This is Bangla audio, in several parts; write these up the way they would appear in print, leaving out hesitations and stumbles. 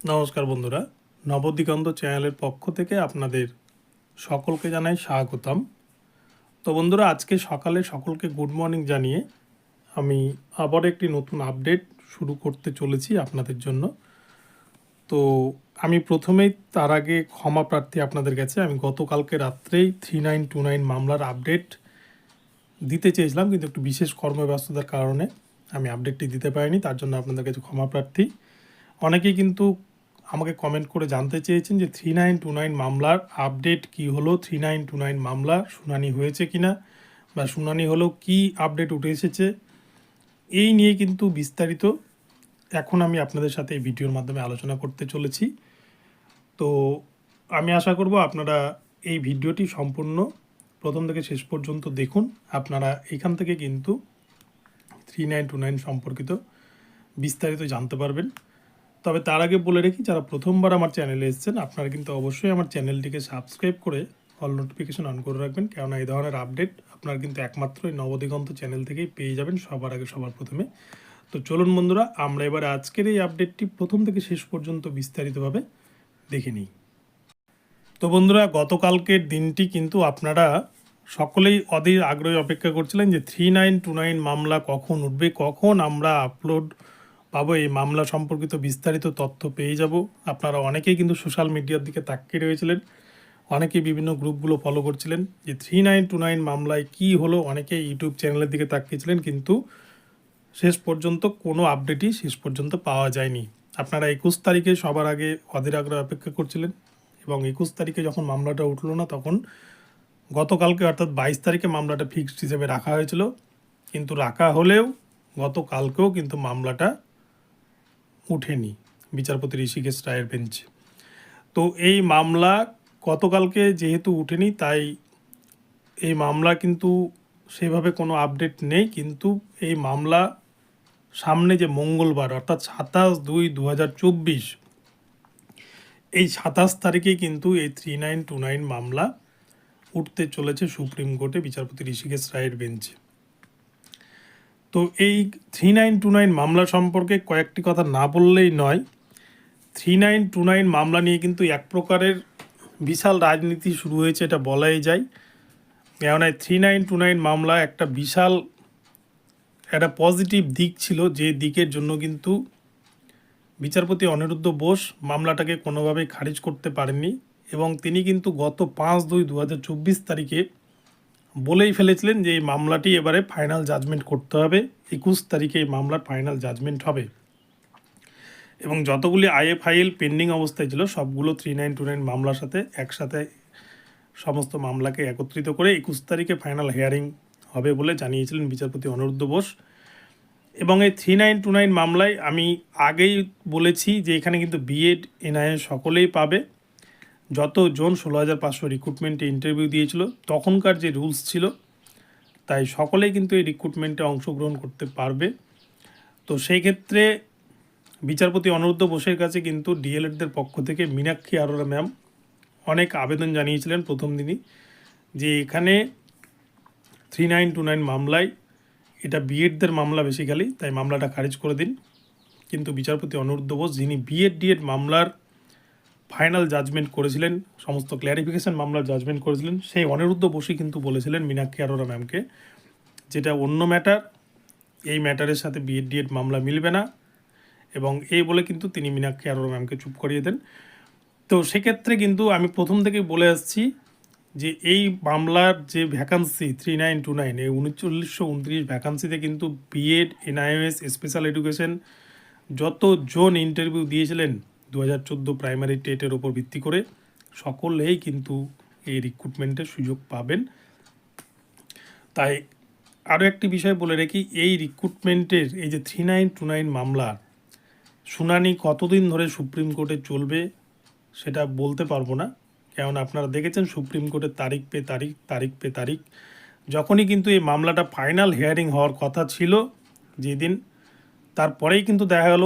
নমস্কার বন্ধুরা, নবদিগন্ত চ্যানেলের পক্ষ থেকে আপনাদের সকলকে জানাই স্বাগতম। তো বন্ধুরা, আজকে সকালে সকলকে গুড মর্নিং জানিয়ে আমি আবার একটি নতুন আপডেট শুরু করতে চলেছি আপনাদের জন্য। তো আমি প্রথমেই তার আগে ক্ষমা প্রার্থী আপনাদের কাছে। আমি গতকালকে রাত্রেই 3929 মামলার আপডেট দিতে চেয়েছিলাম, কিন্তু একটু বিশেষ কর্মব্যস্ততার কারণে আমি আপডেটটি দিতে পারিনি। তার জন্য আপনাদের কাছে ক্ষমা প্রার্থী। অনেকেই কিন্তু আমাকে কমেন্ট করে জানতে চেয়েছেন যে 3929 মামলার আপডেট কি হলো, 3929 মামলা শুনানি হয়েছে কিনা, বা শুনানি হলেও কি আপডেট উঠে এসেছে, এই নিয়ে কিন্তু বিস্তারিত এখন আমি আপনাদের সাথে এই ভিডিওর মাধ্যমে আলোচনা করতে চলেছি। তো আমি আশা করব আপনারা এই ভিডিওটি সম্পূর্ণ প্রথম থেকে শেষ পর্যন্ত দেখুন। আপনারা এখান থেকে কিন্তু 3929 সম্পর্কিত বিস্তারিত জানতে পারবেন। তবে তার আগে বলে রেখি, যারা প্রথমবার আমার চ্যানেলে এসেছেন আপনারা কিন্তু অবশ্যই আমার চ্যানেলটিকে সাবস্ক্রাইব করে অল নোটিফিকেশন অন করে রাখবেন, কেননা এই ধরনের আপডেট আপনারা কিন্তু একমাত্র এই নবদিগন্ত চ্যানেল থেকেই পেয়ে যাবেন সবার আগে, সবার প্রথমে। তো চলুন বন্ধুরা, আমরা এবার আজকের এই আপডেটটি প্রথম থেকে শেষ পর্যন্ত বিস্তারিতভাবে দেখে নিই। তো বন্ধুরা, গতকালকের দিনটি কিন্তু আপনারা সকলেই অধীর আগ্রহে অপেক্ষা করছিলেন যে 3929 মামলা কখন উঠবে, কখন আমরা আপলোড পাবো, এই মামলা সম্পর্কিত বিস্তারিত তথ্য পেয়ে যাব। আপনারা অনেকেই কিন্তু সোশ্যাল মিডিয়ার দিকে তাকিয়ে রয়েছিলেন, অনেকেই বিভিন্ন গ্রুপগুলো ফলো করছিলেন যে 3929 মামলায় কি হলো। অনেকেই ইউটিউব চ্যানেলের দিকে তাকিয়েছিলেন, কিন্তু শেষ পর্যন্ত কোনো আপডেটই শেষ পর্যন্ত পাওয়া যায়নি। আপনারা 21 তারিখে সবার আগে অধীর আগ্রহে অপেক্ষা করছিলেন, এবং 21 তারিখে যখন মামলাটা উঠলো না, তখন গতকালকে অর্থাৎ 22 তারিখে মামলাটা ফিক্সড হিসেবে রাখা হয়েছিল। কিন্তু রাখা হলেও গতকালকেও কিন্তু মামলাটা উঠেনি বিচারপতি ঋষিকেশ রায়ের বেঞ্চে। তো এই মামলা গতকালকে যেহেতু উঠেনি, তাই এই মামলা কিন্তু সেভাবে কোনো আপডেট নেই। কিন্তু এই মামলা সামনে যে মঙ্গলবার অর্থাৎ 27/2/2024, এই 27 তারিখে কিন্তু এই 3929 মামলা উঠতে চলেছে সুপ্রিম কোর্টে বিচারপতি ঋষিকেশ রায়ের বেঞ্চে। তো এই 3929 মামলা সম্পর্কে কয়েকটি কথা না বললেই নয়। 3929 মামলা নিয়ে কিন্তু এক প্রকারের বিশাল রাজনীতি শুরু হয়েছে, এটা বলাই যায়। কেননা 3929 মামলা একটা বিশাল একটা পজিটিভ দিক ছিল, যে দিকের জন্য কিন্তু বিচারপতি অনিরুদ্ধ বোস মামলাটাকে কোনোভাবেই খারিজ করতে পারেননি। এবং তিনি কিন্তু গত 5/2/2024 তারিখে বলেই ফেলেছিলেন যে এই মামলাটি এবারে ফাইনাল জাজমেন্ট করতে হবে, 21 তারিখে এই মামলার ফাইনাল জাজমেন্ট হবে। এবং যতগুলি আইএফআইএল পেন্ডিং অবস্থায় ছিল সবগুলো 3929 মামলার সাথে একসাথে সমস্ত মামলাকে একত্রিত করে 21 তারিখে ফাইনাল হিয়ারিং হবে বলে জানিয়েছিলেন বিচারপতি অনিরুদ্ধ বোস। এবং এই 3929 মামলায় আমি আগেই বলেছি যে এখানে কিন্তু বিএড এনআইএ সকলেই পাবে। যতজন 16,500 রিক্রুটমেন্টে ইন্টারভিউ দিয়েছিল তখনকার যে রুলস ছিল, তাই সকলেই কিন্তু এই রিক্রুটমেন্টে অংশগ্রহণ করতে পারবে। তো সেই ক্ষেত্রে বিচারপতি অনিরুদ্ধ বোসের কাছে কিন্তু ডিএলএডদের পক্ষ থেকে মীনাক্ষী আরোরা ম্যাম অনেক আবেদন জানিয়েছিলেন প্রথম দিনই, যে এখানে 3929 মামলায় এটা বিএডদের মামলা বেসিক্যালি, তাই মামলাটা খারিজ করে দিন। কিন্তু বিচারপতি অনিরুদ্ধ বোস, যিনি বিএড ডিএড মামলার ফাইনাল জাজমেন্ট করেছিলেন, সমস্ত ক্ল্যারিফিকেশন মামলার জাজমেন্ট করেছিলেন, সেই অনিরুদ্ধ বোসই কিন্তু বলেছিলেন মীনাক্ষী আরোরা ম্যামকে যেটা অন্য ম্যাটার, এই ম্যাটারের সাথে বিএড ডিএড মামলা মিলবে না। এবং এই বলে কিন্তু তিনি মীনাক্ষী আরোরা ম্যামকে চুপ করিয়ে দেন। তো সেক্ষেত্রে কিন্তু আমি প্রথম থেকেই বলে আসছি যে এই মামলার যে ভ্যাকান্সি 3929, এই 3929 ভ্যাকান্সিতে কিন্তু বিএড এনআইএস স্পেশাল এডুকেশন যতজন ইন্টারভিউ দিয়েছিলেন 2014 প্রাইমারি টেটের ওপর ভিত্তি করে, সকলেই কিন্তু এই রিক্রুটমেন্টের সুযোগ পাবেন। তাই আরও একটি বিষয় বলে রাখি, এই রিক্রুটমেন্টের এই যে 3929 মামলা শুনানি কতদিন ধরে সুপ্রিম কোর্টে চলবে সেটা বলতে পারবো না। কারণ আপনারা দেখেছেন সুপ্রিম কোর্টের তারিখ পে তারিখ, তারিখ পে তারিখ। যখনই কিন্তু এই মামলাটা ফাইনাল হিয়ারিং হওয়ার কথা ছিল যেদিন, তারপরেই কিন্তু দেখা গেল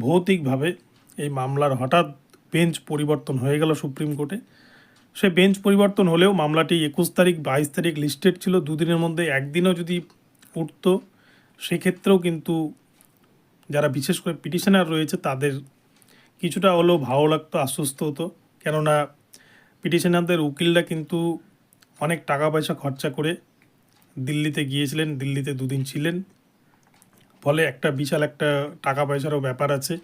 ভৌতিকভাবে এই মামলার হঠাৎ বেঞ্চ পরিবর্তন হয়ে গেল সুপ্রিম কোর্টে। সে বেঞ্চ পরিবর্তন হলেও মামলাটি 21 তারিখ 22 তারিখ লিস্টেড ছিল। দুদিনের মধ্যে একদিনও যদি উঠত, সেক্ষেত্রেও কিন্তু যারা বিশেষ করে পিটিশনার রয়েছে তাদের কিছুটা হলেও ভালো লাগতো, আশ্বস্ত হতো। কেননা পিটিশনারদের উকিলরা কিন্তু অনেক টাকা পয়সা খরচা করে দিল্লিতে গিয়েছিলেন, দিল্লিতে দুদিন ছিলেন, ফলে একটা বিশাল একটা টাকা পয়সারও ব্যাপার আছে।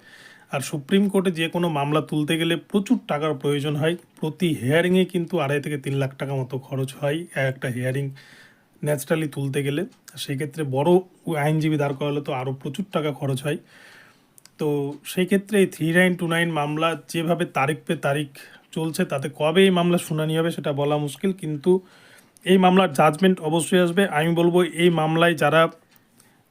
আর সুপ্রিম কোর্টে যে কোনো মামলা তুলতে গেলে প্রচুর টাকার প্রয়োজন হয়। প্রতি হেয়ারিংয়ে কিন্তু 2.5 থেকে 3 লাখ টাকা মতো খরচ হয় একটা হেয়ারিং ন্যাচারালি তুলতে গেলে। সেক্ষেত্রে বড় আইনজীবী দাঁড় করালে তো আরও প্রচুর টাকা খরচ হয়। তো সেই ক্ষেত্রে এই 3929 মামলা যেভাবে তারিখ পে তারিখ চলছে, তাতে কবে এই মামলা শুনানি হবে সেটা বলা মুশকিল। কিন্তু এই মামলার জাজমেন্ট অবশ্যই আসবে। আমি বলবো এই মামলায় যারা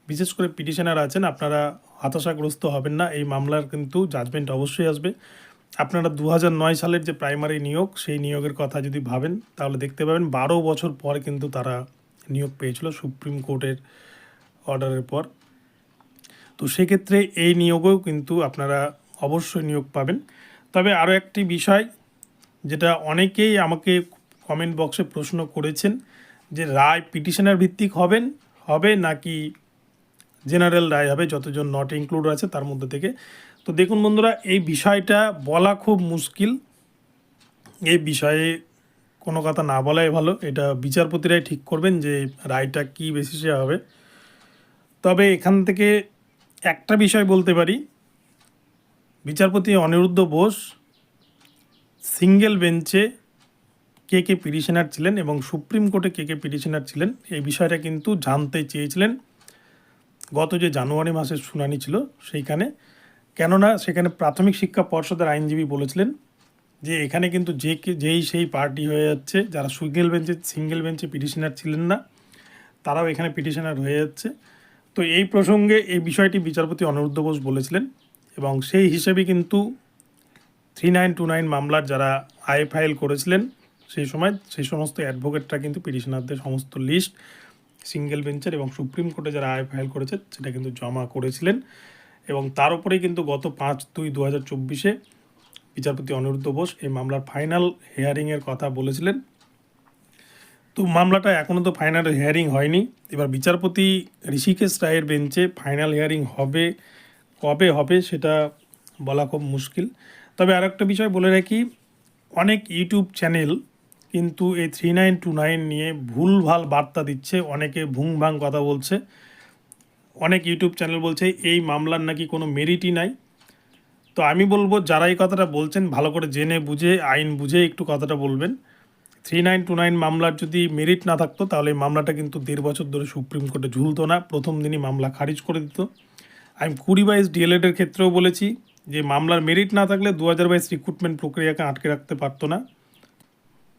বিশেষ করে পিটিশনার আছেন, আপনারা হতাশাগ্রস্ত হবেন না। এই মামলার কিন্তু জাজমেন্ট অবশ্যই আসবে। আপনারা 2009 সালের যে প্রাইমারি নিয়োগ, সেই নিয়োগের কথা যদি ভাবেন তাহলে দেখতে পাবেন 12 বছর পর কিন্তু তারা নিয়োগ পেয়েছিল সুপ্রিম কোর্টের অর্ডারের পর। তো সেক্ষেত্রে এই নিয়োগেও কিন্তু আপনারা অবশ্যই নিয়োগ পাবেন। তবে আরও একটি বিষয়, যেটা অনেকেই আমাকে কমেন্ট বক্সে প্রশ্ন করেছেন, যে রায় পিটিশনার ভিত্তিক হবে নাকি জেনারেল রায় হবে, যতজন নট ইনক্লুড আছে তার মধ্যে থেকে। তো দেখুন বন্ধুরা, এই বিষয়টা বলা খুব মুশকিল। এই বিষয়ে কোনো কথা না বলাই ভালো। এটা বিচারপতিরাই ঠিক করবেন যে রায়টা কী বেসিসে হবে। তবে এখান থেকে একটা বিষয় বলতে পারি, বিচারপতি অনিরুদ্ধ বোস সিঙ্গেল বেঞ্চে কে কে পিটিশনার ছিলেন এবং সুপ্রিম কোর্টে কে কে পিটিশনার ছিলেন, এই বিষয়টা কিন্তু জানতে চেয়েছিলেন গত যে জানুয়ারি মাসের শুনানি ছিল সেইখানে। কেননা সেখানে প্রাথমিক শিক্ষা পর্ষদের আইনজীবী বলেছিলেন যে এখানে কিন্তু যেই সেই পার্টি হয়ে যাচ্ছে, যারা সিঙ্গেল বেঞ্চে পিটিশনার ছিলেন না তারাও এখানে পিটিশনার হয়ে যাচ্ছে। তো এই প্রসঙ্গে এই বিষয়টি বিচারপতি অনিরুদ্ধ বোস বলেছিলেন এবং সেই হিসেবে কিন্তু 3929 মামলার যারা আয় ফাইল করেছিলেন সেই সময়, সেই সমস্ত অ্যাডভোকেটরা কিন্তু পিটিশনারদের সমস্ত লিস্ট সিঙ্গেল বেঞ্চের এবং সুপ্রিম কোর্টে যারা আয় ফাইল করেছে সেটা কিন্তু জমা করেছিলেন। এবং তার উপরেই কিন্তু গত 5/2/2024 বিচারপতি অনিরুদ্ধ বোস এই মামলার ফাইনাল হিয়ারিংয়ের কথা বলেছিলেন। তো মামলাটা এখনও তো ফাইনাল হিয়ারিং হয়নি। এবার বিচারপতি ঋষিকেশ রায়ের বেঞ্চে ফাইনাল হিয়ারিং হবে, কবে হবে সেটা বলা খুব মুশকিল। তবে আর একটা বিষয় বলে রাখি, অনেক ইউটিউব চ্যানেল কিন্তু এই 3929 নিয়ে ভুলভাল বার্তা দিচ্ছে, অনেকে ভুং ভাং কথা বলছে। অনেক ইউটিউব চ্যানেল বলছে এই মামলার নাকি কোনো মেরিটই নাই। তো আমি বলবো যারা এই কথাটা বলছেন ভালো করে জেনে বুঝে, আইন বুঝে একটু কথাটা বলবেন। 3929 মামলার যদি মেরিট না থাকতো তাহলে এই মামলাটা কিন্তু 1.5 বছর ধরে সুপ্রিম কোর্টে ঝুলতো না, প্রথম দিনই মামলা খারিজ করে দিত। আমি 2022 ডিএলএডের ক্ষেত্রেও বলেছি যে মামলার মেরিট না থাকলে 2022 রিক্রুটমেন্ট প্রক্রিয়াকে আটকে রাখতে পারতো না।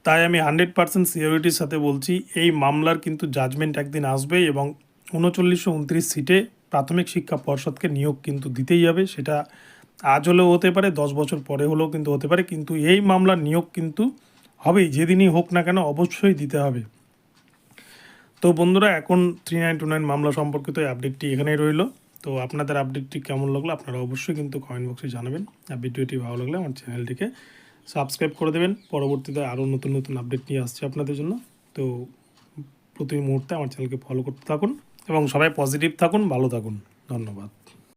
তাই আমি 100% সিওরিটির সাথে বলছি এই মামলার কিন্তু জাজমেন্ট একদিন আসবে এবং 3929 সিটে প্রাথমিক শিক্ষা পর্ষদকে নিয়োগ কিন্তু দিতেই হবে। সেটা আজ হলেও হতে পারে, 10 বছর পরে হলেও কিন্তু হতে পারে, কিন্তু এই মামলার নিয়োগ কিন্তু হবেই, যেদিনই হোক না কেন অবশ্যই দিতে হবে। তো বন্ধুরা, এখন 3929 মামলা সম্পর্কিত এই আপডেটটি এখানেই রইল। তো আপনাদের আপডেটটি কেমন লাগলো আপনারা অবশ্যই কিন্তু কমেন্ট বক্সে জানাবেন। আর ভিডিওটি ভালো লাগলে আমার চ্যানেলটিকে সাবস্ক্রাইব করে দেবেন। পরবর্তীতে আরও নতুন নতুন আপডেট নিয়ে আসছে আপনাদের জন্য। তো প্রতি মুহূর্তে আমার চ্যানেলকে ফলো করতে থাকুন এবং সবাই পজিটিভ থাকুন, ভালো থাকুন। ধন্যবাদ।